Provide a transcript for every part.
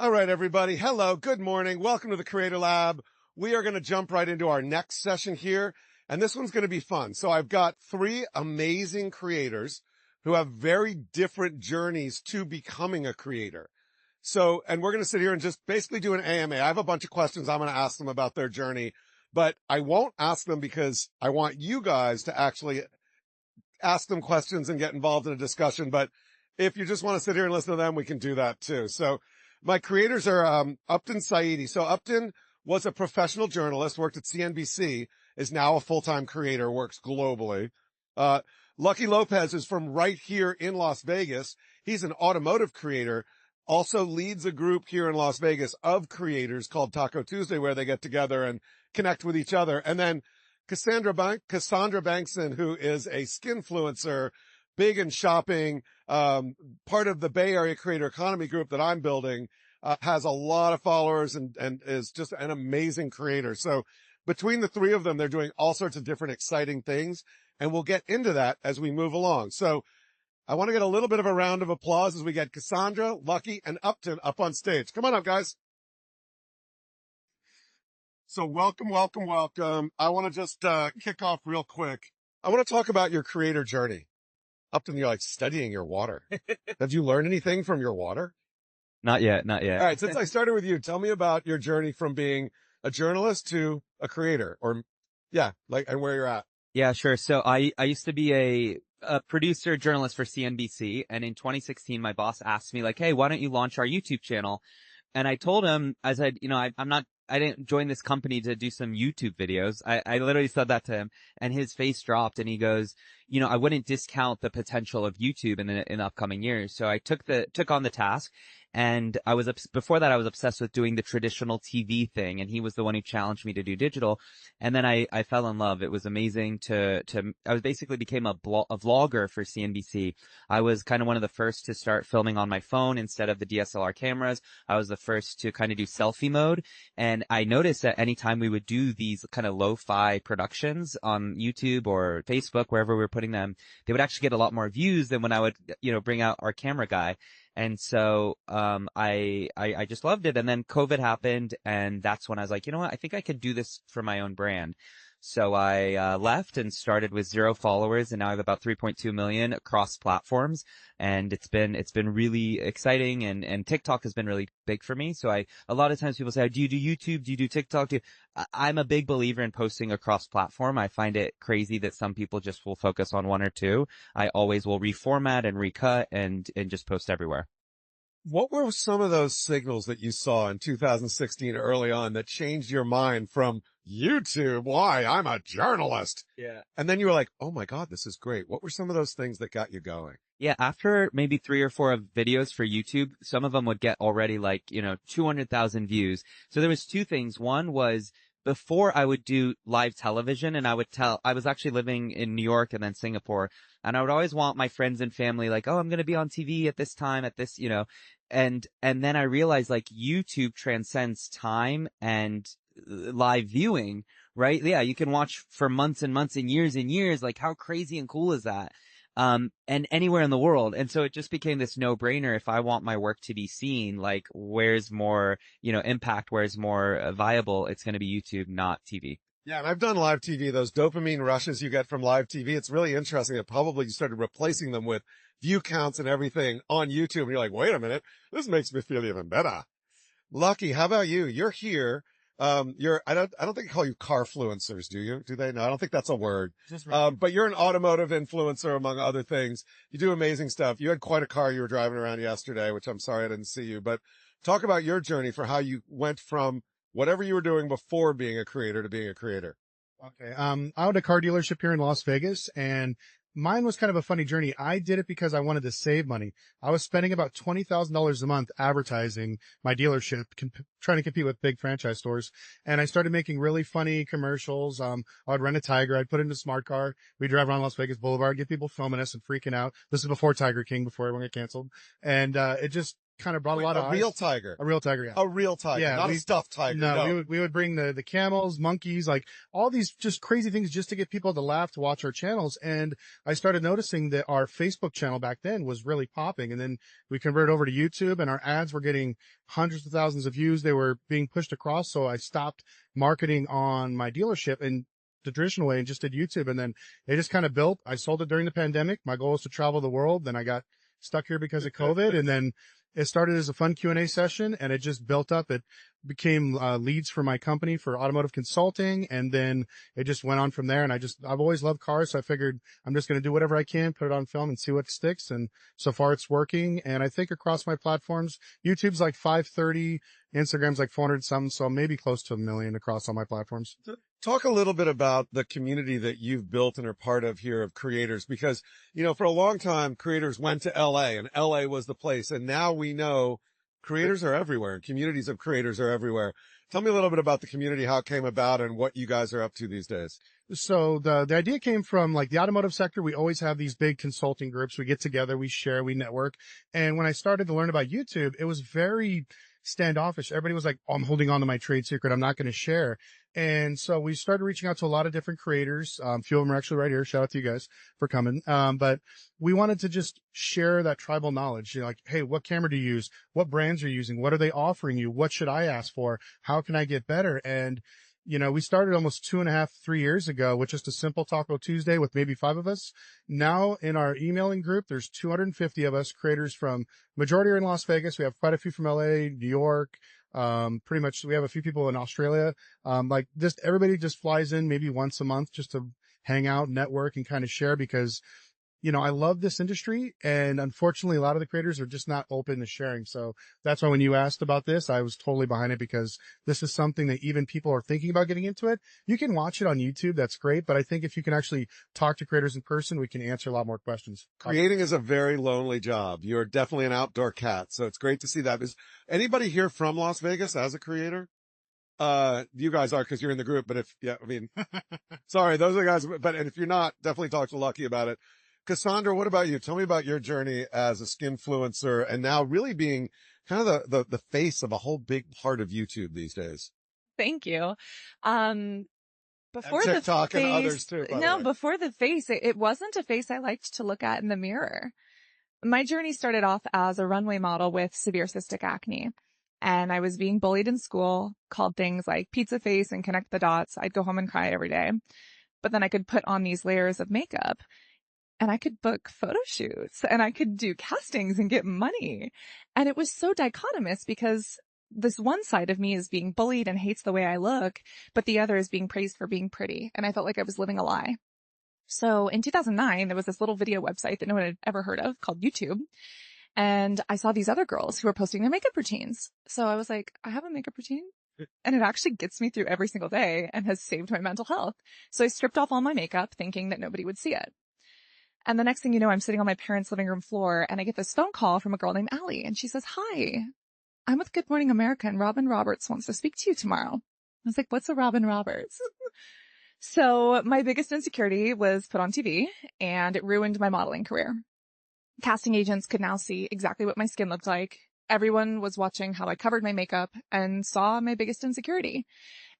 All right, everybody. Hello. Good morning. Welcome to the Creator Lab. We are going to jump right into our next session here, and this one's going to be fun. So I've got three amazing creators who have very different journeys to becoming a creator. So, and we're going to sit here and just basically do an AMA. I have a bunch of questions I'm going to ask them about their journey, but I won't ask them because I want you guys to actually ask them questions and get involved in a discussion. But if you just want to sit here and listen to them, we can do that too. So my creators are Uptin Saidi. So Uptin was a professional journalist, worked at CNBC, is now a full-time creator, works globally. Lucky Lopez is from right here in Las Vegas. He's an automotive creator, also leads a group here in Las Vegas of creators called Taco Tuesday, where they get together and connect with each other. And then Cassandra Bankson, who is a skinfluencer, big in shopping, part of the Bay Area creator economy group that I'm building, has a lot of followers and is just an amazing creator. So between the three of them, they're doing all sorts of different exciting things, and we'll get into that as we move along. So I want to get a little bit of a round of applause as we get Cassandra, Lucky, and Uptin up on stage. Come on up, guys. So welcome. I want to just kick off real quick. I want to talk about your creator journey. Uptin, you're like studying your water. Have you learned anything from your water? Not yet. All right. Since I started with you, tell me about your journey from being a journalist to a creator, and where you're at. Yeah, sure. So I used to be a producer journalist for CNBC. And in 2016, my boss asked me like, hey, why don't you launch our YouTube channel? And I told him, I said, I didn't join this company to do some YouTube videos. I literally said that to him, and his face dropped, and he goes, I wouldn't discount the potential of YouTube in the upcoming years. So I took on the task, and before that I was obsessed with doing the traditional TV thing, and he was the one who challenged me to do digital. And then I fell in love. It was amazing I basically became a vlogger for CNBC. I was kind of one of the first to start filming on my phone instead of the DSLR cameras. I was the first to kind of do selfie mode. And I noticed that anytime we would do these kind of lo-fi productions on YouTube or Facebook, wherever we were putting them, they would actually get a lot more views than when I would, bring out our camera guy. And so, I just loved it. And then COVID happened, and that's when I was like, you know what? I think I could do this for my own brand. So I left and started with 0 followers, and now I have about 3.2 million across platforms. And it's been really exciting, and TikTok has been really big for me. So a lot of times people say, do you do YouTube? Do you do TikTok? I'm a big believer in posting across platform. I find it crazy that some people just will focus on one or two. I always will reformat and recut and just post everywhere. What were some of those signals that you saw in 2016 early on that changed your mind from YouTube? Why? I'm a journalist. Yeah. And then you were like, oh my God, this is great. What were some of those things that got you going? Yeah, after maybe 3 or 4 of videos for YouTube, some of them would get already 200,000 views. So there was 2 things. One was before I would do live television, and I was actually living in New York and then Singapore, and I would always want my friends and family like, oh, I'm going to be on TV at this time, at this, and then I realized like YouTube transcends time and live viewing, right? Yeah, you can watch for months and months and years. Like, how crazy and cool is that? And anywhere in the world. And so it just became this no-brainer. If I want my work to be seen, like, where's more, impact, where's more viable, it's going to be YouTube, not TV. Yeah, and I've done live TV, those dopamine rushes you get from live TV. It's really interesting that probably you started replacing them with view counts and everything on YouTube. And you're like, wait a minute, this makes me feel even better. Lucky, how about you? You're here. I don't think they call you carfluencers, do you? Do they? No, I don't think that's a word. But you're an automotive influencer, among other things. You do amazing stuff. You had quite a car you were driving around yesterday, which I'm sorry I didn't see you, but talk about your journey for how you went from whatever you were doing before being a creator to being a creator. Okay. I owned a car dealership here in Las Vegas, and mine was kind of a funny journey. I did it because I wanted to save money. I was spending about $20,000 a month advertising my dealership, trying to compete with big franchise stores. And I started making really funny commercials. I would rent a Tiger. I'd put it in a smart car. We'd drive around Las Vegas Boulevard, get people filming us and freaking out. This is before Tiger King, before everyone got canceled. And, it just kind of brought a lot of A real eyes. tiger. A real tiger, yeah. A real tiger, Yeah, not a stuffed tiger. No. We would bring the camels, monkeys, like all these just crazy things just to get people to laugh, to watch our channels. And I started noticing that our Facebook channel back then was really popping. And then we converted over to YouTube, and our ads were getting hundreds of thousands of views. They were being pushed across. So I stopped marketing on my dealership and the traditional way and just did YouTube. And then it just kind of built. I sold it during the pandemic. My goal was to travel the world. Then I got stuck here because of COVID. And then it started as a fun Q&A session, and it just built up. It became leads for my company for automotive consulting, and then it just went on from there. And I've always loved cars, so I figured I'm just going to do whatever I can, put it on film and see what sticks. And so far it's working. And I think across my platforms, YouTube's like 530, Instagram's like 400 something, so maybe close to 1 million across all my platforms. Talk a little bit about the community that you've built and are part of here of creators, because, for a long time, creators went to LA and LA was the place. And now we know creators are everywhere and communities of creators are everywhere. Tell me a little bit about the community, how it came about and what you guys are up to these days. So the idea came from like the automotive sector. We always have these big consulting groups. We get together, we share, we network. And when I started to learn about YouTube, it was very standoffish. Everybody was like, oh, I'm holding on to my trade secret. I'm not going to share. And so we started reaching out to a lot of different creators. A few of them are actually right here. Shout out to you guys for coming. But we wanted to just share that tribal knowledge. Like, hey, what camera do you use? What brands are you using? What are they offering you? What should I ask for? How can I get better? And we started almost 2.5, 3 years ago with just a simple Taco Tuesday with maybe 5 of us. Now in our emailing group, there's 250 of us, creators from majority are in Las Vegas. We have quite a few from LA, New York. Pretty much we have a few people in Australia. Everybody just flies in maybe once a month just to hang out, network, and kind of share because I love this industry, and unfortunately a lot of the creators are just not open to sharing. So that's why when you asked about this, I was totally behind it, because this is something that even people are thinking about getting into it. You can watch it on YouTube. That's great. But I think if you can actually talk to creators in person, we can answer a lot more questions. Creating is a very lonely job. You're definitely an outdoor cat. So it's great to see that. Is anybody here from Las Vegas as a creator? You guys are, cause you're in the group, but sorry, those are the guys, but if you're not, definitely talk to Lucky about it. Cassandra, what about you? Tell me about your journey as a skinfluencer and now really being kind of the face of a whole big part of YouTube these days. Thank you. Before and the TikTok face, and others too, by the way. before the face, it wasn't a face I liked to look at in the mirror. My journey started off as a runway model with severe cystic acne. And I was being bullied in school, called things like pizza face and connect the dots. I'd go home and cry every day. But then I could put on these layers of makeup. And I could book photo shoots and I could do castings and get money. And it was so dichotomous because this one side of me is being bullied and hates the way I look, but the other is being praised for being pretty. And I felt like I was living a lie. So in 2009, there was this little video website that no one had ever heard of called YouTube. And I saw these other girls who were posting their makeup routines. So I was like, I have a makeup routine. And it actually gets me through every single day and has saved my mental health. So I stripped off all my makeup thinking that nobody would see it. And the next thing you know, I'm sitting on my parents' living room floor and I get this phone call from a girl named Allie. And she says, hi, I'm with Good Morning America and Robin Roberts wants to speak to you tomorrow. I was like, what's a Robin Roberts? So my biggest insecurity was put on TV and it ruined my modeling career. Casting agents could now see exactly what my skin looked like. Everyone was watching how I covered my makeup and saw my biggest insecurity.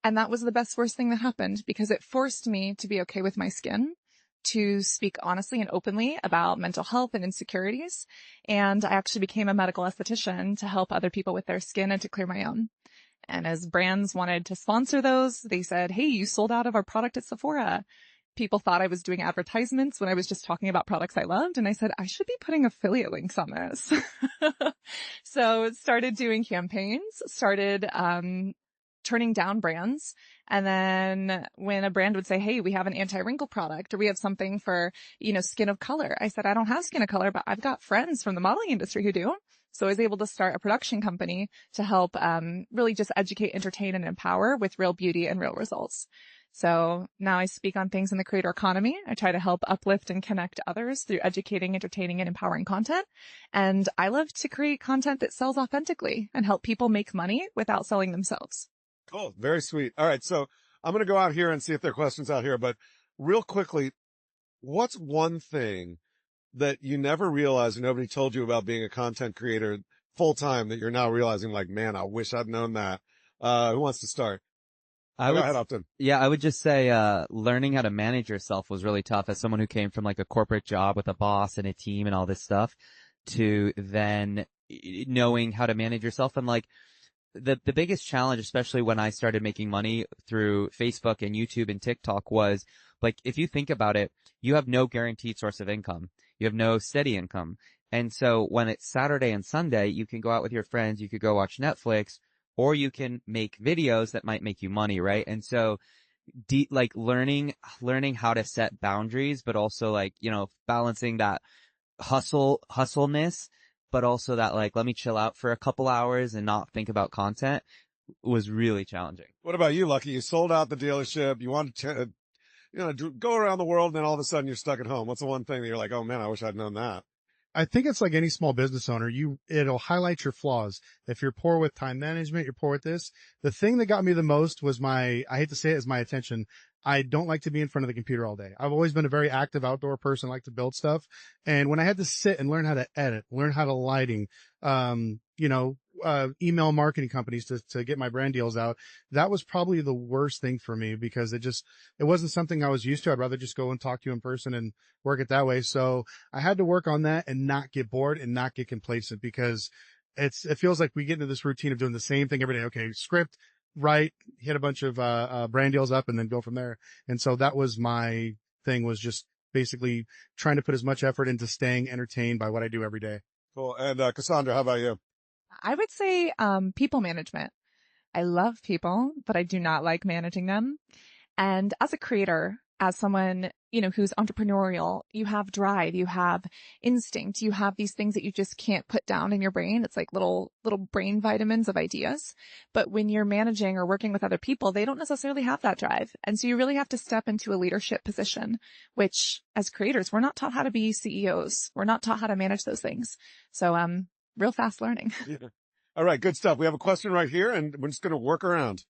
And that was the best, worst thing that happened because it forced me to be okay with my skin, to speak honestly and openly about mental health and insecurities. And I actually became a medical esthetician to help other people with their skin and to clear my own. And as brands wanted to sponsor those, they said, hey, you sold out of our product at Sephora. People thought I was doing advertisements when I was just talking about products I loved. And I said, I should be putting affiliate links on this. So started doing campaigns, started turning down brands. And then when a brand would say, hey, we have an anti-wrinkle product or we have something for, skin of color. I said, I don't have skin of color, but I've got friends from the modeling industry who do. So I was able to start a production company to help really just educate, entertain, and empower with real beauty and real results. So now I speak on things in the creator economy. I try to help uplift and connect others through educating, entertaining, and empowering content. And I love to create content that sells authentically and help people make money without selling themselves. Cool. Very sweet. All right. So I'm going to go out here and see if there are questions out here, but real quickly, what's one thing that you never realized or nobody told you about being a content creator full time that you're now realizing like, man, I wish I'd known that? Who wants to start? Go ahead, Uptin. Yeah, I would just say, learning how to manage yourself was really tough as someone who came from like a corporate job with a boss and a team and all this stuff to then knowing how to manage yourself. And like the biggest challenge, especially when I started making money through Facebook and YouTube and TikTok, was like, if you think about it, you have no guaranteed source of income. You have no steady income. And so when it's Saturday and Sunday, you can go out with your friends, you could go watch Netflix, or you can make videos that might make you money, right? And so like learning how to set boundaries, but also like, balancing that hustleness, but also that like, let me chill out for a couple hours and not think about content was really challenging. What about you, Lucky? You sold out the dealership. You wanted to, go around the world, and then all of a sudden you're stuck at home. What's the one thing that you're like, oh man, I wish I'd known that? I think it's like any small business owner. It'll highlight your flaws. If you're poor with time management, you're poor with this. The thing that got me the most was I hate to say it, is my attention. I don't like to be in front of the computer all day. I've always been a very active outdoor person, like to build stuff. And when I had to sit and learn how to edit, learn how to lighting, email marketing companies to get my brand deals out, that was probably the worst thing for me because it wasn't something I was used to. I'd rather just go and talk to you in person and work it that way. So I had to work on that and not get bored and not get complacent because it feels like we get into this routine of doing the same thing every day. Okay, script, write, hit a bunch of brand deals up and then go from there. And so that was my thing, was just basically trying to put as much effort into staying entertained by what I do every day. Cool. And Cassandra, how about you? I would say people management. I love people, but I do not like managing them. And as a creator, as someone, who's entrepreneurial, you have drive, you have instinct, you have these things that you just can't put down in your brain. It's like little brain vitamins of ideas. But when you're managing or working with other people, they don't necessarily have that drive. And so you really have to step into a leadership position, which as creators, we're not taught how to be CEOs. We're not taught how to manage those things. So, real fast learning. Yeah. All right. Good stuff. We have a question right here and we're just going to work around.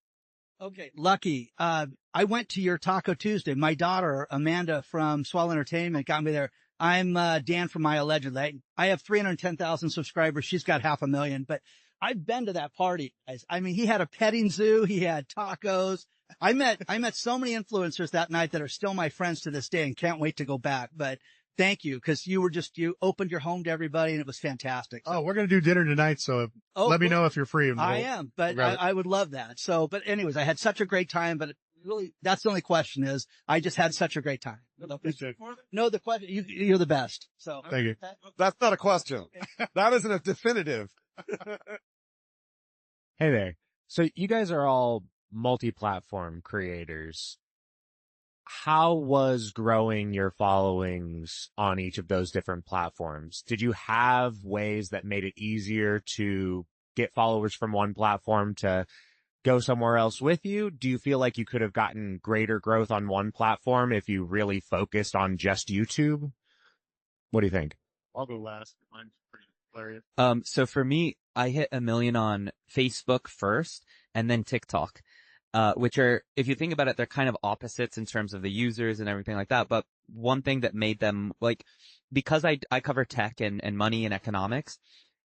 Okay. Lucky. I went to your Taco Tuesday. My daughter, Amanda from Swell Entertainment, got me there. I'm Dan from My Allegedly. I have 310,000 subscribers. She's got 500,000, but I've been to that party. I mean, he had a petting zoo. He had tacos. I met so many influencers that night that are still my friends to this day and can't wait to go back. But thank you, because you opened your home to everybody and it was fantastic. So, we're going to do dinner tonight, so let me know if you're free. I am, but I would love that. So, but anyways, I had such a great time, but really, that's the only question is, I just had such a great time. No, the question, you're the best. So thank you. That's not a question. That isn't a definitive. Hey there. So you guys are all multi-platform creators. How was growing your followings on each of those different platforms? Did you have ways that made it easier to get followers from one platform to go somewhere else with you? Do you feel like you could have gotten greater growth on one platform if you really focused on just YouTube? What do you think? I'll go last. Mine's pretty hilarious. So for me, I hit 1 million on Facebook first and then TikTok, which are, if you think about it, they're kind of opposites in terms of the users and everything like that. But one thing that made them, like, because I cover tech and money and economics,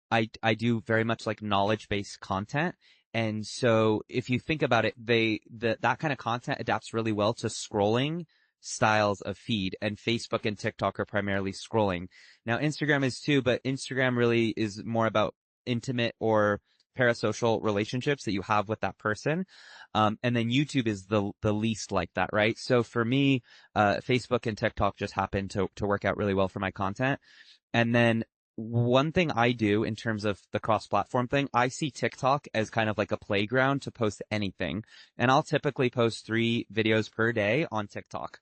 I do very much like knowledge-based content. And so if you think about it, that kind of content adapts really well to scrolling styles of feed, and Facebook and TikTok are primarily scrolling. Now Instagram is too, but Instagram really is more about intimate or parasocial relationships that you have with that person. And then YouTube is the least like that, right? So for me, Facebook and TikTok just happen to work out really well for my content. And then one thing I do in terms of the cross-platform thing, I see TikTok as kind of like a playground to post anything. And I'll typically post 3 videos per day on TikTok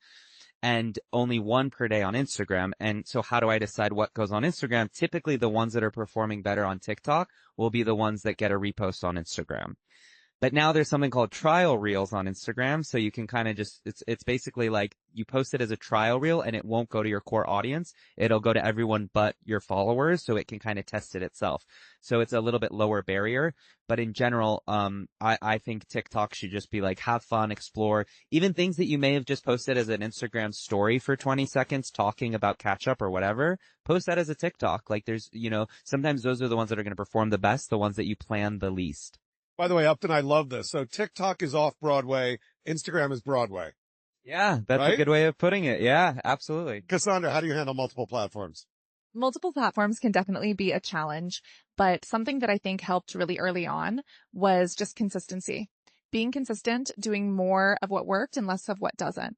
and only 1 per day on Instagram. And so how do I decide what goes on Instagram? Typically the ones that are performing better on TikTok will be the ones that get a repost on Instagram. But now there's something called trial reels on Instagram. So you can kind of just, it's basically like you post it as a trial reel and it won't go to your core audience. It'll go to everyone but your followers. So it can kind of test it itself. So it's a little bit lower barrier. But in general, I think TikTok should just be like, have fun, explore, even things that you may have just posted as an Instagram story for 20 seconds talking about catch up or whatever. Post that as a TikTok. Like there's, sometimes those are the ones that are going to perform the best, the ones that you plan the least. By the way, Upton, I love this. So TikTok is off Broadway. Instagram is Broadway. Yeah, that's right? a good way of putting it. Yeah, absolutely. Cassandra, how do you handle multiple platforms? Multiple platforms can definitely be a challenge, but something that I think helped really early on was just consistency. Being consistent, doing more of what worked and less of what doesn't.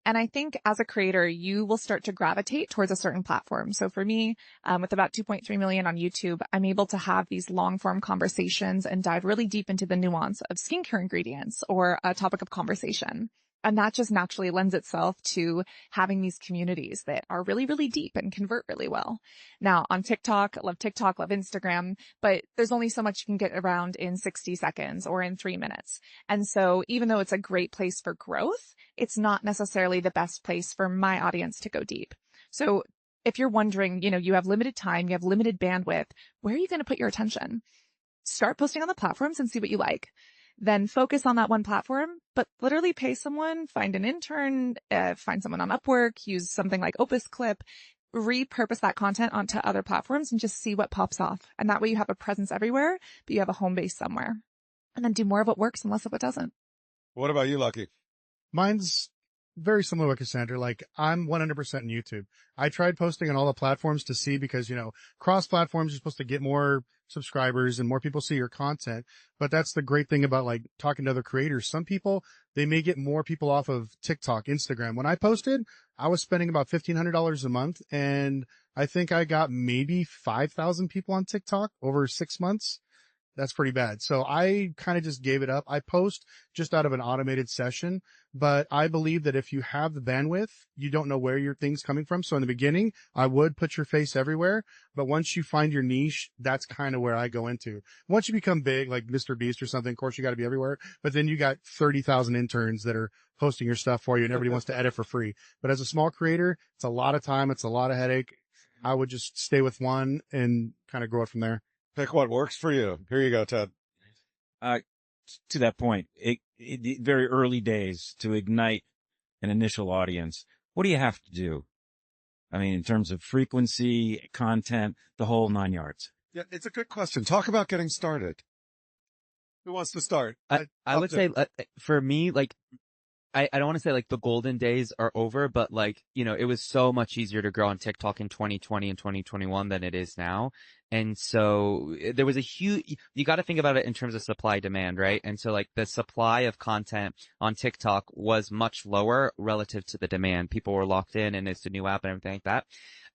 And I think as a creator, you will start to gravitate towards a certain platform. So for me, with about 2.3 million on YouTube, I'm able to have these long form conversations and dive really deep into the nuance of skincare ingredients or a topic of conversation. And that just naturally lends itself to having these communities that are really, really deep and convert really well. Now on TikTok, love Instagram, but there's only so much you can get around in 60 seconds or in 3 minutes. And so even though it's a great place for growth, it's not necessarily the best place for my audience to go deep. So if you're wondering, you have limited time, you have limited bandwidth, where are you going to put your attention? Start posting on the platforms and see what you like. Then focus on that one platform, but literally pay someone, find an intern, find someone on Upwork, use something like Opus Clip, repurpose that content onto other platforms and just see what pops off. And that way you have a presence everywhere, but you have a home base somewhere. And then do more of what works and less of what doesn't. What about you, Lucky? Mine's very similar with Cassandra. Like I'm 100% in YouTube. I tried posting on all the platforms to see because, cross platforms, you're supposed to get more subscribers and more people see your content. But that's the great thing about like talking to other creators. Some people, they may get more people off of TikTok, Instagram. When I posted, I was spending about $1,500 a month and I think I got maybe 5,000 people on TikTok over 6 months. That's pretty bad. So I kind of just gave it up. I post just out of an automated session, but I believe that if you have the bandwidth, you don't know where your thing's coming from. So in the beginning, I would put your face everywhere, but once you find your niche, that's kind of where I go into. Once you become big, like Mr. Beast or something, of course you got to be everywhere, but then you got 30,000 interns that are posting your stuff for you and everybody wants to edit for free. But as a small creator, it's a lot of time. It's a lot of headache. I would just stay with one and kind of grow it from there. Pick what works for you. Here you go, Ted. To that point, very early days to ignite an initial audience, what do you have to do? I mean, in terms of frequency, content, the whole 9 yards. Yeah, it's a good question. Talk about getting started. Who wants to start? I would say for me, like, I don't want to say like the golden days are over, but like, it was so much easier to grow on TikTok in 2020 and 2021 than it is now. And so there was you got to think about it in terms of supply demand, right? And so like the supply of content on TikTok was much lower relative to the demand. People were locked in and it's a new app and everything like that.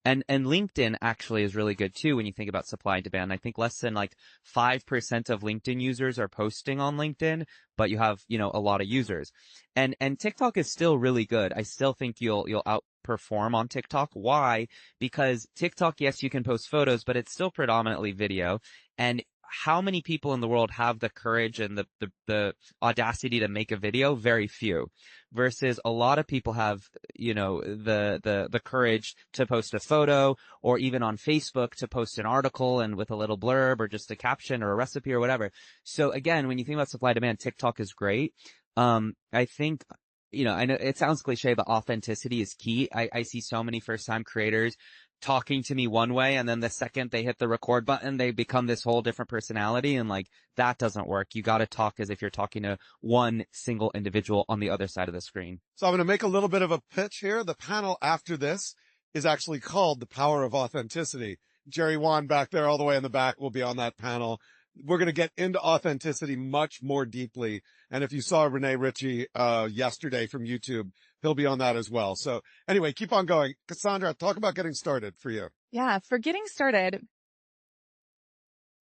And LinkedIn actually is really good too when you think about supply and demand. I think less than like 5% of LinkedIn users are posting on LinkedIn, but you have, a lot of users. And TikTok is still really good. I still think you'll outperform on TikTok. Why? Because TikTok, yes, you can post photos, but it's still predominantly video. And how many people in the world have the courage and the audacity to make a video? Very few. Versus a lot of people have, the courage to post a photo or even on Facebook to post an article and with a little blurb or just a caption or a recipe or whatever. So again, when you think about supply demand, TikTok is great. I think, I know it sounds cliche, but authenticity is key. I see so many first time creators talking to me one way and then the second they hit the record button, they become this whole different personality. And like, that doesn't work. You got to talk as if you're talking to one single individual on the other side of the screen. So I'm going to make a little bit of a pitch here. The panel after this is actually called The Power of Authenticity. Jerry Wan back there all the way in the back will be on that panel. We're going to get into authenticity much more deeply. And if you saw Renee Ritchie, yesterday from YouTube, he'll be on that as well. So anyway, keep on going. Cassandra, talk about getting started for you. Yeah, for getting started,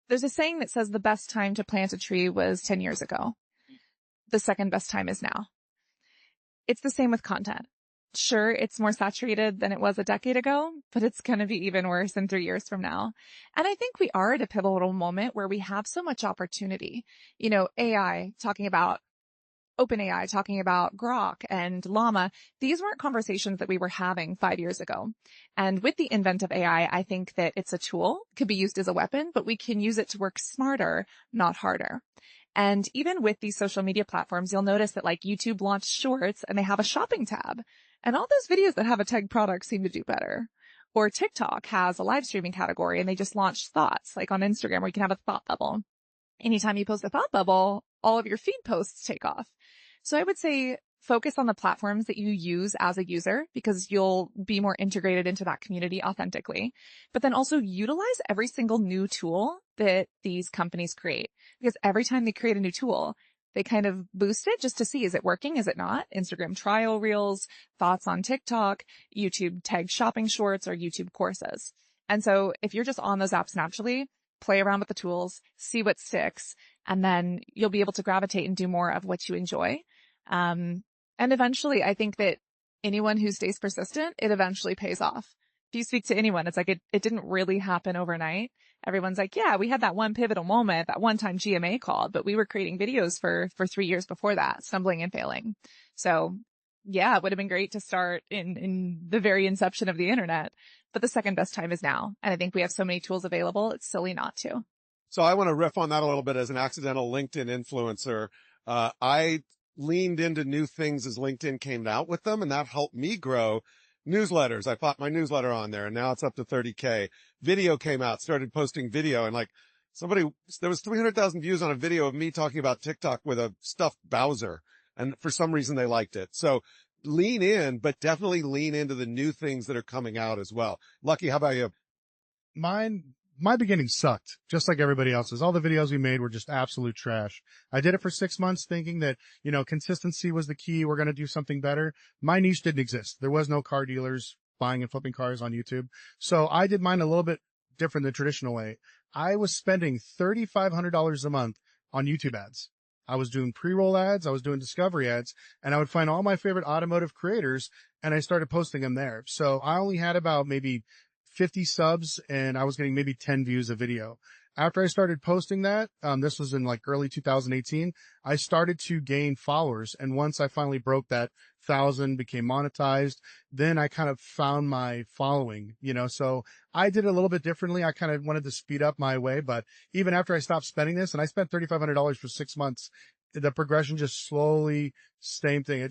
there's a saying that says the best time to plant a tree was 10 years ago. The second best time is now. It's the same with content. Sure, it's more saturated than it was a decade ago, but it's going to be even worse in 3 years from now. And I think we are at a pivotal moment where we have so much opportunity. You know, AI talking about OpenAI, talking about Grok and Llama. These weren't conversations that we were having 5 years ago. And with the advent of AI, I think that it's a tool, could be used as a weapon, but we can use it to work smarter, not harder. And even with these social media platforms, you'll notice that like YouTube launched Shorts and they have a shopping tab. And all those videos that have a tag product seem to do better. Or TikTok has a live streaming category and they just launched Thoughts, like on Instagram where you can have a thought bubble. Anytime you post a thought bubble, all of your feed posts take off. So I would say focus on the platforms that you use as a user because you'll be more integrated into that community authentically. But then also utilize every single new tool that these companies create because every time they create a new tool, they kind of boost it just to see, is it working? Is it not? Instagram trial reels, thoughts on TikTok, YouTube tag shopping shorts, or YouTube courses. And so if you're just on those apps naturally, play around with the tools, see what sticks, and then you'll be able to gravitate and do more of what you enjoy. And eventually I think that anyone who stays persistent, it eventually pays off. If you speak to anyone, it's like it didn't really happen overnight. Everyone's like, yeah, we had that one pivotal moment, that one time GMA called, but we were creating videos for 3 years before that, stumbling and failing. So yeah, it would have been great to start in the very inception of the internet, but the second best time is now. And I think we have so many tools available. It's silly not to. So I want to riff on that a little bit as an accidental LinkedIn influencer. I leaned into new things as LinkedIn came out with them, and that helped me grow newsletters. I put my newsletter on there and now it's up to 30K. Video came out, started posting video, and like there was 300,000 views on a video of me talking about TikTok with a stuffed Bowser. And for some reason they liked it. So lean in, but definitely lean into the new things that are coming out as well. Lucky, how about you? My beginning sucked, just like everybody else's. All the videos we made were just absolute trash. I did it for 6 months thinking that, consistency was the key. We're going to do something better. My niche didn't exist. There was no car dealers buying and flipping cars on YouTube. So I did mine a little bit different than the traditional way. I was spending $3,500 a month on YouTube ads. I was doing pre-roll ads, I was doing discovery ads, and I would find all my favorite automotive creators and I started posting them there. So I only had about maybe 50 subs and I was getting maybe 10 views a video. After I started posting that, this was in like early 2018, I started to gain followers. And once I finally broke that 1,000, became monetized, then I kind of found my following, so I did it a little bit differently. I kind of wanted to speed up my way, but even after I stopped spending this, and I spent $3,500 for 6 months, the progression just slowly, same thing.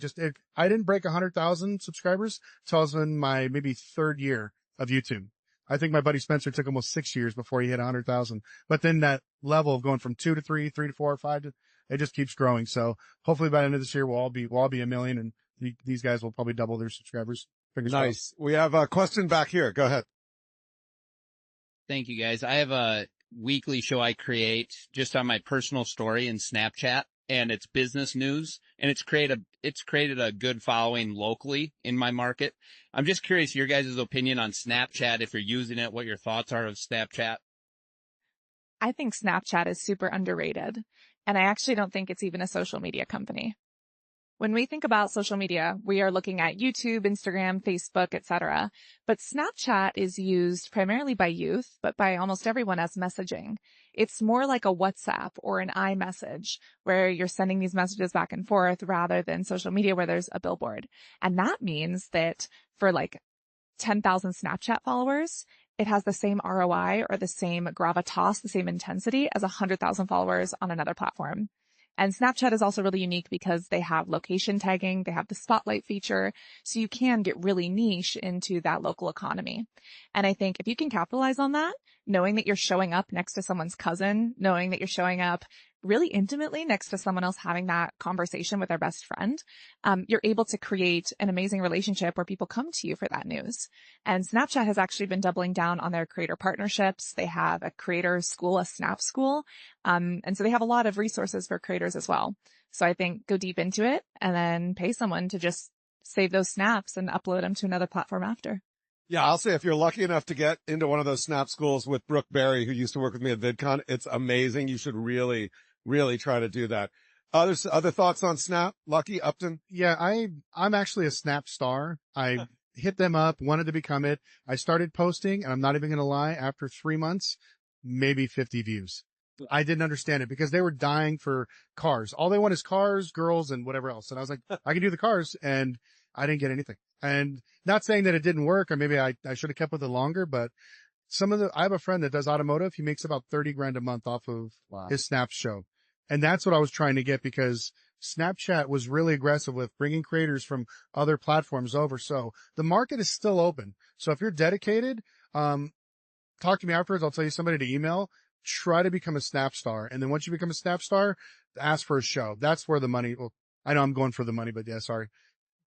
I didn't break 100,000 subscribers till I was in my maybe third year of YouTube. I think my buddy Spencer took almost 6 years before he hit 100,000. But then that level of going from 2 to 3, 3 to 4, 5 to, it just keeps growing. So hopefully by the end of this year, we'll all be a million, and these guys will probably double their subscribers. Fingers Nice. crossed. We have a question back here. Go ahead. Thank you, guys. I have a weekly show I create just on my personal story in Snapchat, and it's business news, and it's created a good following locally in my market. I'm just curious your guys' opinion on Snapchat, if you're using it, what your thoughts are of Snapchat. I think Snapchat is super underrated, and I actually don't think it's even a social media company. When we think about social media, we are looking at YouTube, Instagram, Facebook, etc. But Snapchat is used primarily by youth, but by almost everyone as messaging. It's more like a WhatsApp or an iMessage where you're sending these messages back and forth rather than social media where there's a billboard. And that means that for like 10,000 Snapchat followers, it has the same ROI or the same gravitas, the same intensity as 100,000 followers on another platform. And Snapchat is also really unique because they have location tagging, they have the spotlight feature, so you can get really niche into that local economy. And I think if you can capitalize on that, knowing that you're showing up next to someone's cousin, knowing that you're showing up really intimately next to someone else having that conversation with their best friend, you're able to create an amazing relationship where people come to you for that news. And Snapchat has actually been doubling down on their creator partnerships. They have a creator school, a Snap school. And so they have a lot of resources for creators as well. So I think go deep into it and then pay someone to just save those snaps and upload them to another platform after. Yeah, I'll say if you're lucky enough to get into one of those Snap schools with Brooke Berry, who used to work with me at VidCon, it's amazing. You should really, really try to do that. Other thoughts on Snap? Lucky, Upton? Yeah, I'm actually a Snap star. I hit them up, wanted to become it. I started posting, and I'm not even going to lie, after 3 months, maybe 50 views. I didn't understand it because they were dying for cars. All they want is cars, girls, and whatever else. And I was like, I can do the cars, and I didn't get anything. And not saying that it didn't work, or maybe I should have kept with it longer, but I have a friend that does automotive. He makes about 30 grand a month off of his Snap show. And that's what I was trying to get, because Snapchat was really aggressive with bringing creators from other platforms over. So the market is still open. So if you're dedicated, talk to me afterwards. I'll tell you somebody to email. Try to become a Snap star. And then once you become a Snap star, ask for a show. That's where the money, well, I know I'm going for the money, but yeah, sorry.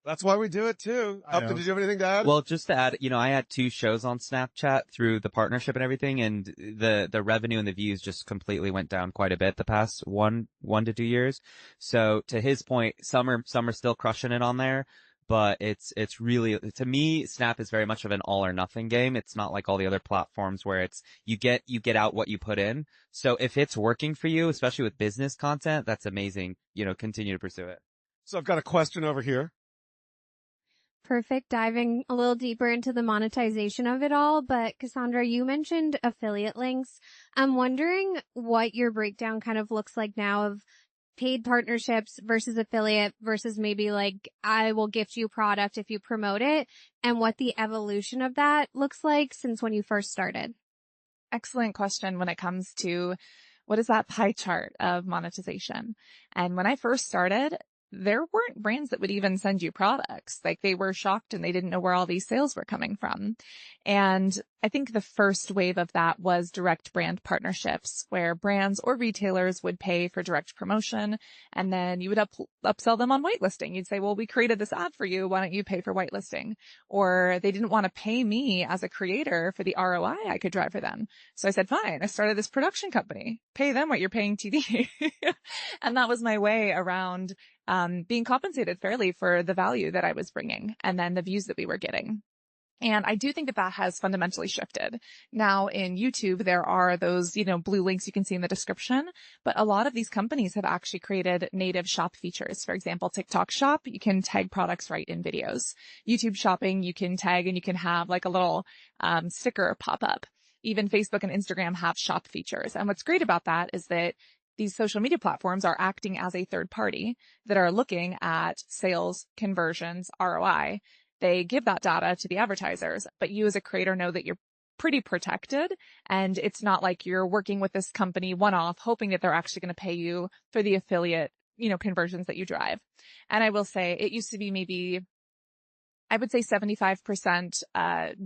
That's why we do it too. Upton, did you have anything to add? Well, just to add, I had 2 shows on Snapchat through the partnership and everything, and the revenue and the views just completely went down quite a bit the past 1 to 2 years. So to his point, some are still crushing it on there, but it's really, to me, Snap is very much of an all or nothing game. It's not like all the other platforms where it's you get out what you put in. So if it's working for you, especially with business content, that's amazing. Continue to pursue it. So I've got a question over here. Perfect. Diving a little deeper into the monetization of it all. But Cassandra, you mentioned affiliate links. I'm wondering what your breakdown kind of looks like now of paid partnerships versus affiliate versus maybe like I will gift you product if you promote it, and what the evolution of that looks like since when you first started. Excellent question when it comes to what is that pie chart of monetization. And when I first started, there weren't brands that would even send you products. Like, they were shocked and they didn't know where all these sales were coming from. And I think the first wave of that was direct brand partnerships, where brands or retailers would pay for direct promotion, and then you would upsell them on whitelisting. You'd say, well, we created this ad for you. Why don't you pay for whitelisting? Or they didn't want to pay me as a creator for the ROI I could drive for them. So I said, fine, I started this production company. Pay them what you're paying TV. And that was my way around being compensated fairly for the value that I was bringing and then the views that we were getting. And I do think that has fundamentally shifted. Now in YouTube, there are those, blue links you can see in the description, but a lot of these companies have actually created native shop features. For example, TikTok Shop, you can tag products right in videos. YouTube Shopping, you can tag and you can have like a little sticker pop up. Even Facebook and Instagram have shop features. And what's great about that is that these social media platforms are acting as a third party that are looking at sales, conversions, ROI. They give that data to the advertisers, but you as a creator know that you're pretty protected, and it's not like you're working with this company one-off hoping that they're actually going to pay you for the affiliate, conversions that you drive. And I will say it used to be maybe, I would say 75%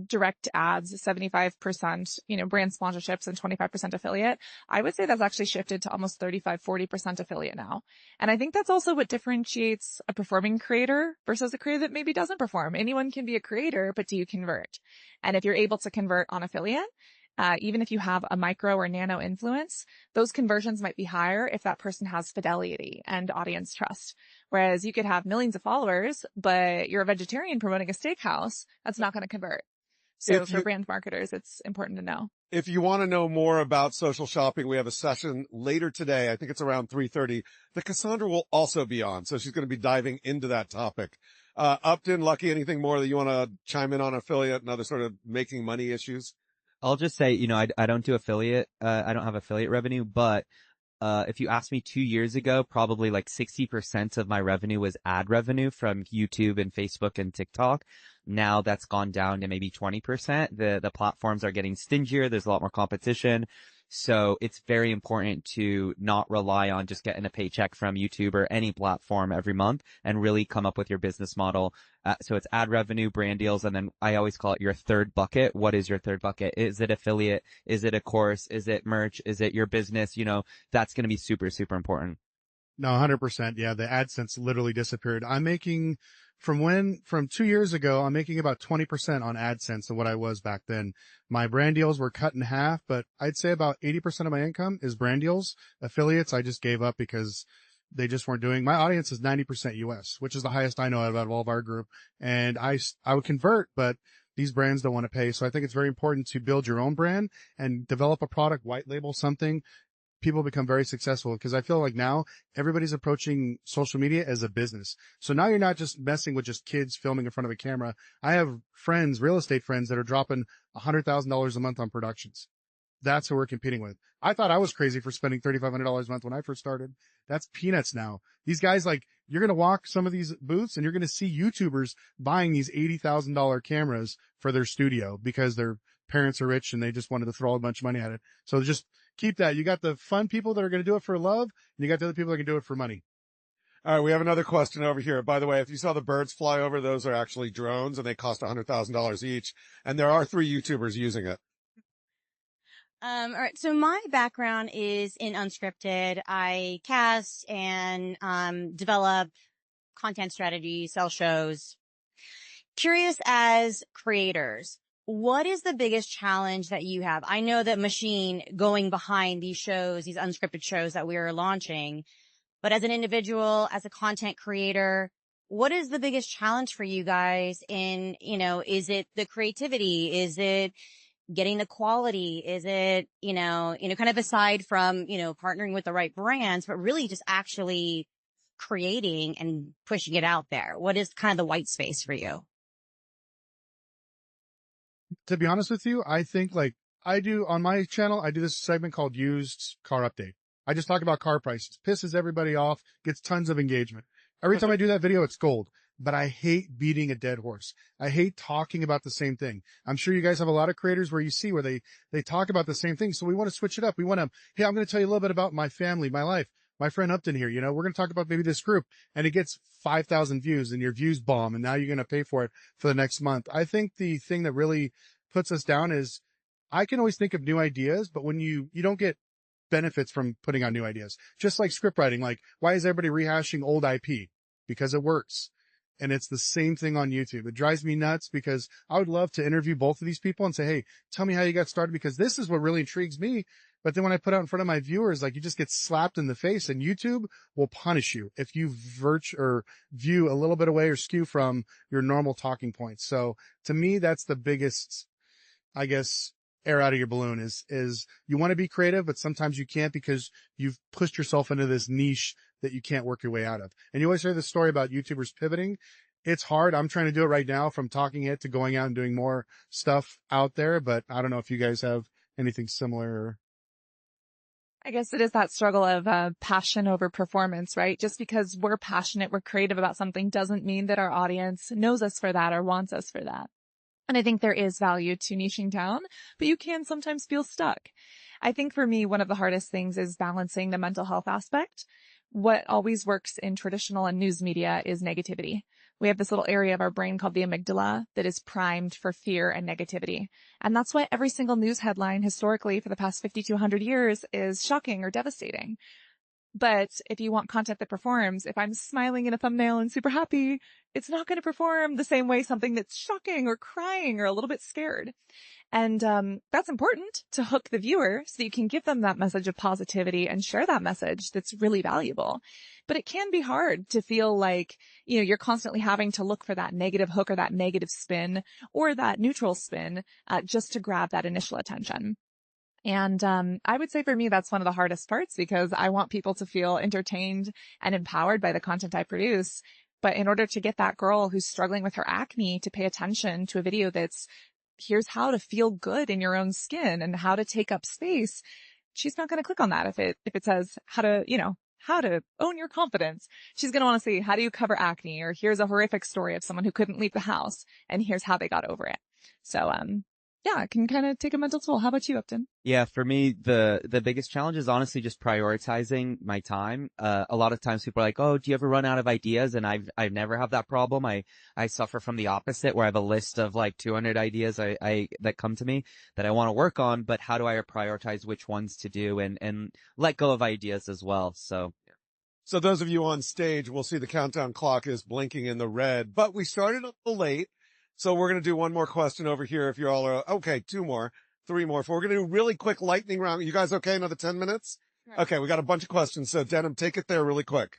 direct ads, 75%, brand sponsorships, and 25% affiliate. I would say that's actually shifted to almost 35-40% affiliate now. And I think that's also what differentiates a performing creator versus a creator that maybe doesn't perform. Anyone can be a creator, but do you convert? And if you're able to convert on affiliate, even if you have a micro or nano influence, those conversions might be higher if that person has fidelity and audience trust. Whereas you could have millions of followers, but you're a vegetarian promoting a steakhouse, that's not going to convert. So for brand marketers, it's important to know. If you want to know more about social shopping, we have a session later today. I think it's around 3:30 that Cassandra will also be on. So she's going to be diving into that topic. Upton, Lucky, anything more that you want to chime in on affiliate and other sort of making money issues? I'll just say, I don't do affiliate. I don't have affiliate revenue, but if you asked me 2 years ago, probably like 60% of my revenue was ad revenue from YouTube and Facebook and TikTok. Now that's gone down to maybe 20%. The platforms are getting stingier. There's a lot more competition. So it's very important to not rely on just getting a paycheck from YouTube or any platform every month, and really come up with your business model. So it's ad revenue, brand deals, and then I always call it your third bucket. What is your third bucket? Is it affiliate? Is it a course? Is it merch? Is it your business? That's going to be super, super important. No, 100%. Yeah. The AdSense literally disappeared. I'm making from 2 years ago, I'm making about 20% on AdSense of what I was back then. My brand deals were cut in half, but I'd say about 80% of my income is brand deals. Affiliates, I just gave up because they just weren't doing. My audience is 90% US, which is the highest I know out of all of our group. And I would convert, but these brands don't want to pay. So I think it's very important to build your own brand and develop a product, white label something. people become very successful, because I feel like now everybody's approaching social media as a business. So now you're not just messing with just kids filming in front of a camera. I have friends, real estate friends, that are dropping $100,000 a month on productions. That's who we're competing with. I thought I was crazy for spending $3,500 a month when I first started. That's peanuts now. These guys, like, you're going to walk some of these booths and you're going to see YouTubers buying these $80,000 cameras for their studio because their parents are rich and they just wanted to throw a bunch of money at it. So just keep that. You got the fun people that are going to do it for love, and you got the other people that can do it for money. All right, we have another question over here. By the way, if you saw the birds fly over, those are actually drones, and they cost $100,000 each. And there are 3 YouTubers using it. All right. So my background is in unscripted. I cast and develop content strategy, sell shows. Curious, as creators, what is the biggest challenge that you have? I know that Machine going behind these shows, these unscripted shows that we are launching, but as an individual, as a content creator, what is the biggest challenge for you guys in, is it the creativity? Is it getting the quality? Is it, kind of aside from, partnering with the right brands, but really just actually creating and pushing it out there? What is kind of the white space for you? To be honest with you, I think, like I do on my channel, I do this segment called Used Car Update. I just talk about car prices, pisses everybody off, gets tons of engagement. Every time I do that video, it's gold. But I hate beating a dead horse. I hate talking about the same thing. I'm sure you guys have a lot of creators where you see where they talk about the same thing. So we want to switch it up. We want to, hey, I'm going to tell you a little bit about my family, my life, my friend Uptin here. We're going to talk about maybe this group, and it gets 5,000 views and your views bomb. And now you're going to pay for it for the next month. I think the thing that really puts us down is I can always think of new ideas, but when you don't get benefits from putting out new ideas, just like script writing, like why is everybody rehashing old IP? Because it works. And it's the same thing on YouTube. It drives me nuts because I would love to interview both of these people and say, hey, tell me how you got started, because this is what really intrigues me. But then when I put out in front of my viewers, like, you just get slapped in the face, and YouTube will punish you if you view a little bit away or skew from your normal talking points. So to me, that's the biggest, I guess, air out of your balloon is you want to be creative, but sometimes you can't because you've pushed yourself into this niche that you can't work your way out of. And you always hear the story about YouTubers pivoting. It's hard. I'm trying to do it right now, from talking it to going out and doing more stuff out there. But I don't know if you guys have anything similar. I guess it is that struggle of passion over performance, right? Just because we're passionate, we're creative about something doesn't mean that our audience knows us for that or wants us for that. And I think there is value to niching down, but you can sometimes feel stuck. I think for me, one of the hardest things is balancing the mental health aspect. What always works in traditional and news media is negativity. We have this little area of our brain called the amygdala that is primed for fear and negativity. And that's why every single news headline historically for the past 50 to 100 years is shocking or devastating. But if you want content that performs, if I'm smiling in a thumbnail and super happy, it's not going to perform the same way something that's shocking or crying or a little bit scared. And that's important to hook the viewer so that you can give them that message of positivity and share that message that's really valuable. But it can be hard to feel like, you're constantly having to look for that negative hook or that negative spin or that neutral spin just to grab that initial attention. And I would say for me, that's one of the hardest parts, because I want people to feel entertained and empowered by the content I produce. But in order to get that girl who's struggling with her acne to pay attention to a video that's, here's how to feel good in your own skin and how to take up space, she's not going to click on that if it says how to own your confidence. She's going to want to see, how do you cover acne? Or here's a horrific story of someone who couldn't leave the house and here's how they got over it. So, yeah, it can kind of take a mental toll. How about you, Uptin? Yeah, for me, the biggest challenge is honestly just prioritizing my time. A lot of times people are like, oh, do you ever run out of ideas? And I've never have that problem. I suffer from the opposite, where I have a list of like 200 ideas that come to me that I want to work on, but how do I prioritize which ones to do and let go of ideas as well? So those of you on stage will see the countdown clock is blinking in the red, but we started a little late. So we're going to do one more question over here. If you all are okay, 2 more, 3 more. We're going to do a really quick lightning round. You guys okay? Another 10 minutes? Right. Okay. We got a bunch of questions. So Denim, take it there really quick.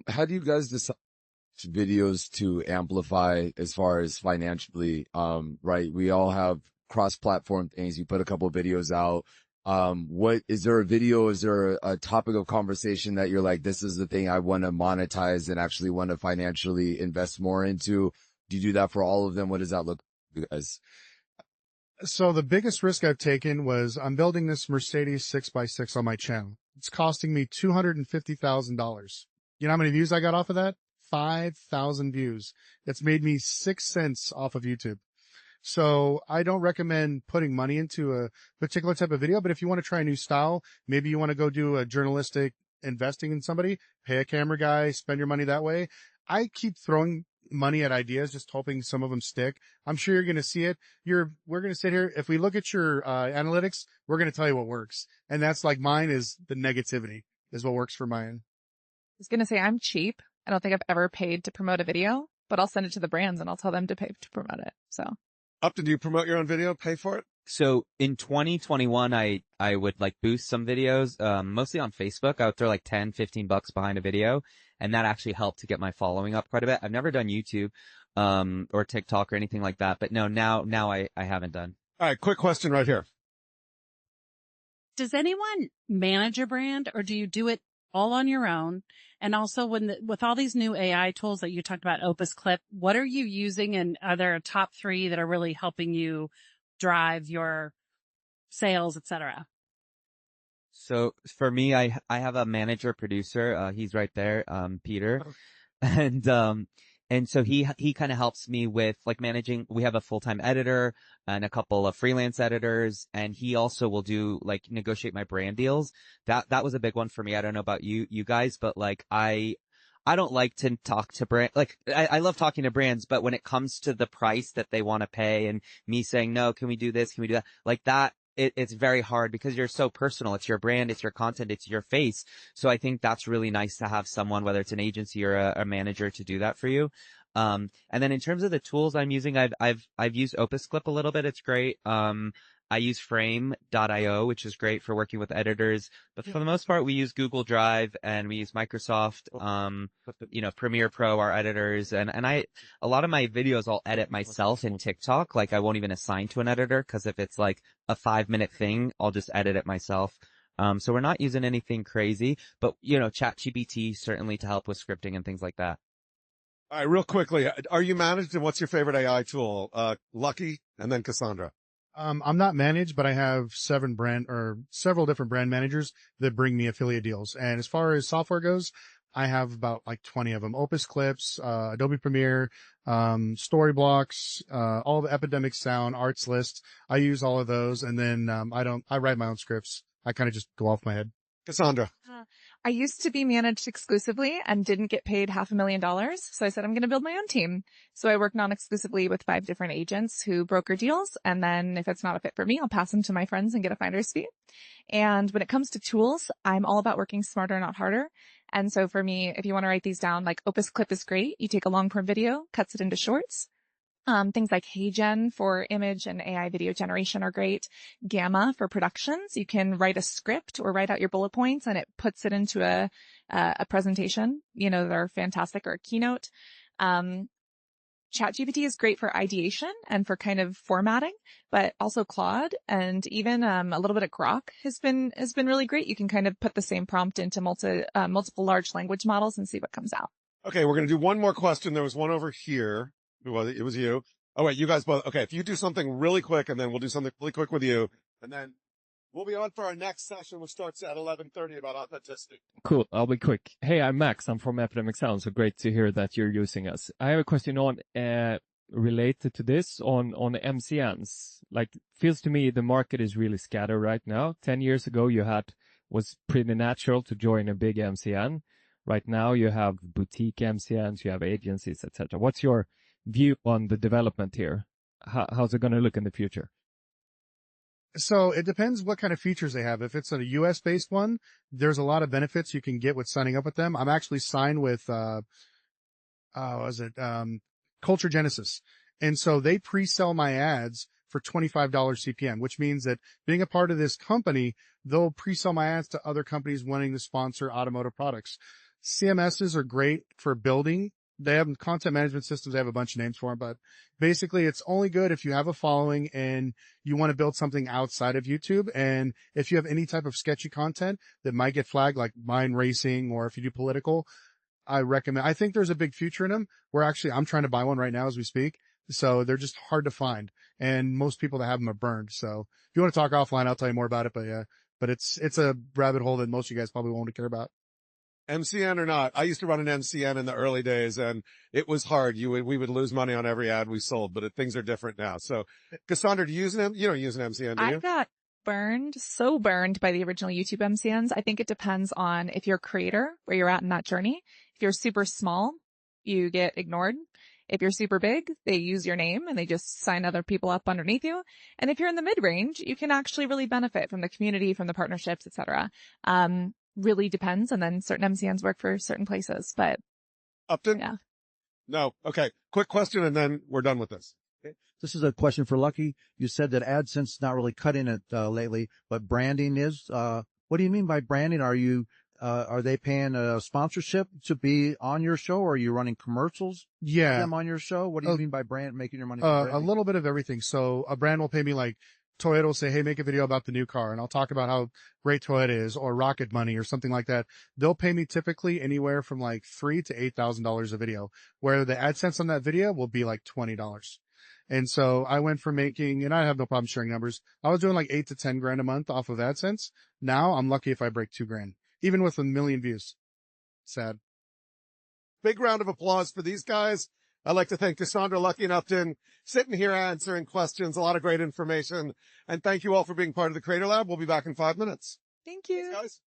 How do you guys decide videos to amplify as far as financially? Right. We all have cross-platform things. You put a couple of videos out What is there a video? Is there a topic of conversation that you're like, this is the thing I want to monetize and actually want to financially invest more into? Do you do that for all of them? What does that look like, you guys? So the biggest risk I've taken was I'm building this Mercedes 6x6 on my channel. It's costing me $250,000. You know how many views I got off of that? 5,000 views. It's made me 6 cents off of YouTube. So I don't recommend putting money into a particular type of video, but if you want to try a new style, maybe you want to go do a journalistic investing in somebody, pay a camera guy, spend your money that way. I keep throwing money at ideas, just hoping some of them stick. I'm sure you're going to see it. We're going to sit here. If we look at your analytics, we're going to tell you what works. And that's like mine is the negativity is what works for mine. I was going to say I'm cheap. I don't think I've ever paid to promote a video, but I'll send it to the brands and I'll tell them to pay to promote it. So Uptin, do you promote your own video? Pay for it? So in 2021, I would like boost some videos, mostly on Facebook. I would throw like 10, 15 bucks behind a video. And that actually helped to get my following up quite a bit. I've never done YouTube, or TikTok or anything like that. But no, now I haven't done. All right. Quick question right here. Does anyone manage a brand or do you do it all on your own? And also with all these new AI tools that you talked about, Opus Clip, what are you using? And are there a top 3 that are really helping you drive your sales, et cetera? So for me, I have a manager producer. He's right there, Peter. And so he kind of helps me with like managing. We have a full-time editor and a couple of freelance editors, and he also will do like negotiate my brand deals. That was a big one for me. I don't know about you guys, but like I don't like to talk to brand, like I love talking to brands, but when it comes to the price that they want to pay and me saying, no, can we do this? Can we do that? Like that. It's very hard because you're so personal. It's your brand, it's your content, it's your face. So I think that's really nice to have someone, whether it's an agency or a manager, to do that for you. And then in terms of the tools I'm using, I've used Opus Clip a little bit. It's great. I use frame.io, which is great for working with editors, but for the most part, we use Google Drive and we use Microsoft, Premiere Pro, our editors. And a lot of my videos I'll edit myself in TikTok. Like I won't even assign to an editor, cause if it's like a 5-minute thing, I'll just edit it myself. So we're not using anything crazy, but ChatGPT certainly to help with scripting and things like that. All right. Real quickly. Are you managed and what's your favorite AI tool? Lucky and then Cassandra. I'm not managed, but I have several different brand managers that bring me affiliate deals. And as far as software goes, I have about like 20 of them. Opus Clips, Adobe Premiere, Storyblocks, all the Epidemic Sound, Arts List. I use all of those. And then, I write my own scripts. I kind of just go off my head. Cassandra. I used to be managed exclusively and didn't get paid $500,000. So I said, I'm going to build my own team. So I work non-exclusively with 5 different agents who broker deals. And then if it's not a fit for me, I'll pass them to my friends and get a finder's fee. And when it comes to tools, I'm all about working smarter, not harder. And so for me, if you want to write these down, like Opus Clip is great. You take a long form video, cuts it into shorts. Things like HeyGen for image and AI video generation are great. Gamma for productions. You can write a script or write out your bullet points and it puts it into a presentation, that are fantastic, or a keynote. ChatGPT is great for ideation and for kind of formatting, but also Claude and even a little bit of Grok has been really great. You can kind of put the same prompt into multiple large language models and see what comes out. Okay. We're going to do one more question. There was one over here. It was you. Oh, wait, you guys both. Okay. If you do something really quick and then we'll do something really quick with you and then we'll be on for our next session, which starts at 11:30 about authenticity. Cool. I'll be quick. Hey, I'm Max. I'm from Epidemic Sound. So great to hear that you're using us. I have a question on, related to this on MCNs. Like, feels to me the market is really scattered right now. 10 years ago, was pretty natural to join a big MCN. Right now, you have boutique MCNs, you have agencies, etc. What's your view on the development here? How's it going to look in the future? So it depends what kind of features they have. If it's a US based one, there's a lot of benefits you can get with signing up with them. I'm actually signed with, Culture Genesis. And so they pre-sell my ads for $25 CPM, which means that being a part of this company, they'll pre-sell my ads to other companies wanting to sponsor automotive products. CMSs are great for building They have content management systems. They have a bunch of names for them, but basically it's only good if you have a following and you want to build something outside of YouTube. And if you have any type of sketchy content that might get flagged, like mind racing, or if you do political, I think there's a big future in them. I'm trying to buy one right now as we speak. So they're just hard to find. And most people that have them are burned. So if you want to talk offline, I'll tell you more about it. But yeah, but it's a rabbit hole that most of you guys probably won't care about. MCN or not, I used to run an MCN in the early days, and it was hard. We would lose money on every ad we sold, but things are different now. So, Cassandra, you don't use an MCN, do you? I got so burned by the original YouTube MCNs. I think it depends on if you're a creator, where you're at in that journey. If you're super small, you get ignored. If you're super big, they use your name and they just sign other people up underneath you. And if you're in the mid-range, you can actually really benefit from the community, from the partnerships, etc. Really depends. And then certain MCNs work for certain places, but Upton? Yeah. No. Okay. Quick question, and then we're done with this. This is a question for Lucky. You said that AdSense is not really cutting it lately, but branding is. What do you mean by branding? Are they paying a sponsorship to be on your show, or are you running commercials? Yeah. For them on your show? What do you mean by making your money? A little bit of everything. So a brand will pay me, like Toyota will say, hey, make a video about the new car, and I'll talk about how great Toyota is, or Rocket Money or something like that. They'll pay me typically anywhere from like $3,000 to $8,000 a video, where the AdSense on that video will be like $20. And so I went from making, and I have no problem sharing numbers, I was doing like 8 to 10 grand a month off of AdSense. Now I'm lucky if I break 2 grand, even with 1 million views. Sad. Big round of applause for these guys. I'd like to thank Cassandra, Lucky, and Upton, sitting here answering questions. A lot of great information. And thank you all for being part of the Creator Lab. We'll be back in 5 minutes. Thank you. Thanks, guys.